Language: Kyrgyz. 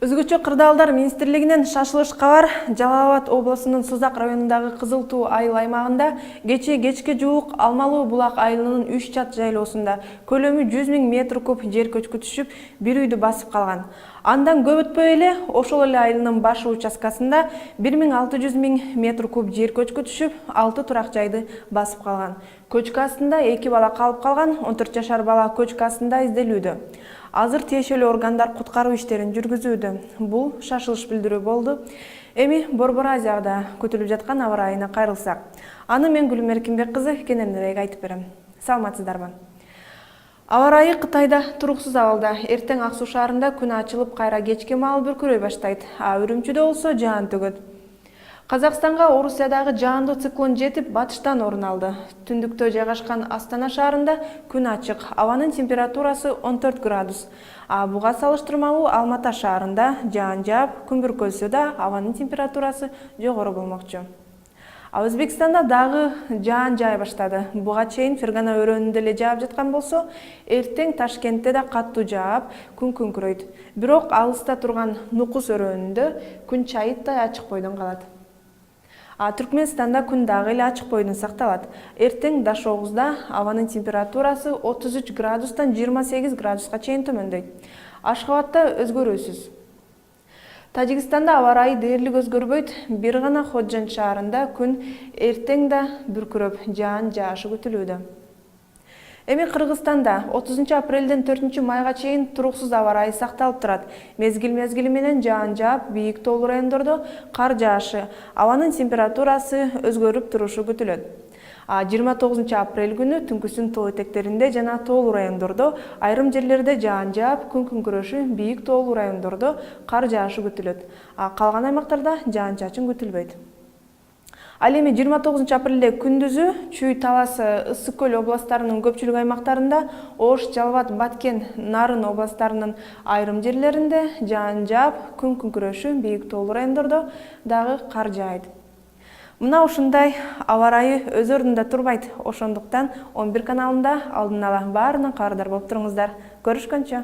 Өзгөчө кырдаалдар министрлигинен шашылыш кабар. Жалал Абад облусунун Созак районундагы Кызыл Туу айыл аймагында кечке жуук Алмалуу булак айылынын 3 чат жайлоосунда көлөмү 100 000 метр куб жер көчкү түшүп, бир үйдү басып калган. Андан көп өтпөй эле ошол эле айылынын баш участкасында 1600 000 метр куб жер көчкү түшүп, 6 турак жайды басып калган. Көчкү астында 2 бала калып калган, 14 жашар бала көчкү астында изделүүдө. Азыр тиешелүү органдар куткаруу иштерин жүргүзүүдө. Бул шашылыш билдирүү болду. Эми Борбор Азияда күтүлүп жаткан аба ырайына кайрылсак. Аны мен Гүлүм Эркинбек кызы кененирээк айтып берем. Саламатсыздарбы? Аба ырайы Кытайда туруксуз абалда. Эртең Ак Суу шаарында күн ачылып, кайра кечке маал бүркүрөй баштайт. Үрүмчүдө болсо жаан төгөт. Казакстанга Орусиядагы жаандуу циклон жетип, батыштан орун алды. Түндүктө жайгашкан Астана шаарында күн ачык, абанын температурасы 14 градус. Буга салыштырмалуу Алмата шаарында жаан жаап, күн бүркөлсө да абанын температурасы жогору болмокчу. Өзбекстанда дагы жаан жаай баштады. Буга чейин Фергана өрөөнүндө эле жаап жаткан болсо, эртең Ташкентте да каттуу жаап, күн күңкүрөйт. Бирок алыста турган Нукус өрөөнүндө күн чайыттай ачык бойдон калат. Түркменстанда күн дагы эле ачык бойдон сакталат. Эртең Дашогузда абанын температурасы 33 градустан 28 градуска чейин төмөндөйт. Ашхабадта өзгөрүүсүз. Тажикстанда аба ырайы дээрлик өзгөрбөйт. Бир гана Ходжент шаарында күн эртең да бүркүрөп, жаан жаашы күтүлүүдө. Эми Кыргызстанда 30 апрелден 4 майга чейин туруксуз аба ырайы сакталып турат. Мезгил менен жаан жаап, бийик тоолуу райондордо кар жаашы, абанын температурасы өзгөрүп турушу күтүлөт. 29 апрель күнү түнкүсүн тоо этектеринде жана тоолуу райондордо айрым жерлерде жаан жаап, күн күңкүрөшү, бийик тоолуу райондордо кар жаашы күтүлөт. Калган аймактарда жаан чачын күтүлбөйт. Ал эми 29 апрелде күндүзү Чүй, Талас, Ысык көл областарынын көпчүлүк аймактарында, Ош, Жалал Абад, Баткен, Нарын областарынын айрым жерлеринде жаан жаап, күн күңкүрөшү, бийик тоолуу райондордо дагы кар жаайт. Мына ушундай аба ырайы өз ордунда турбайт. Ошондуктан 11 каналында алдын ала баарынан кабардар болуп туруңуздар. Көрүшкөнчө.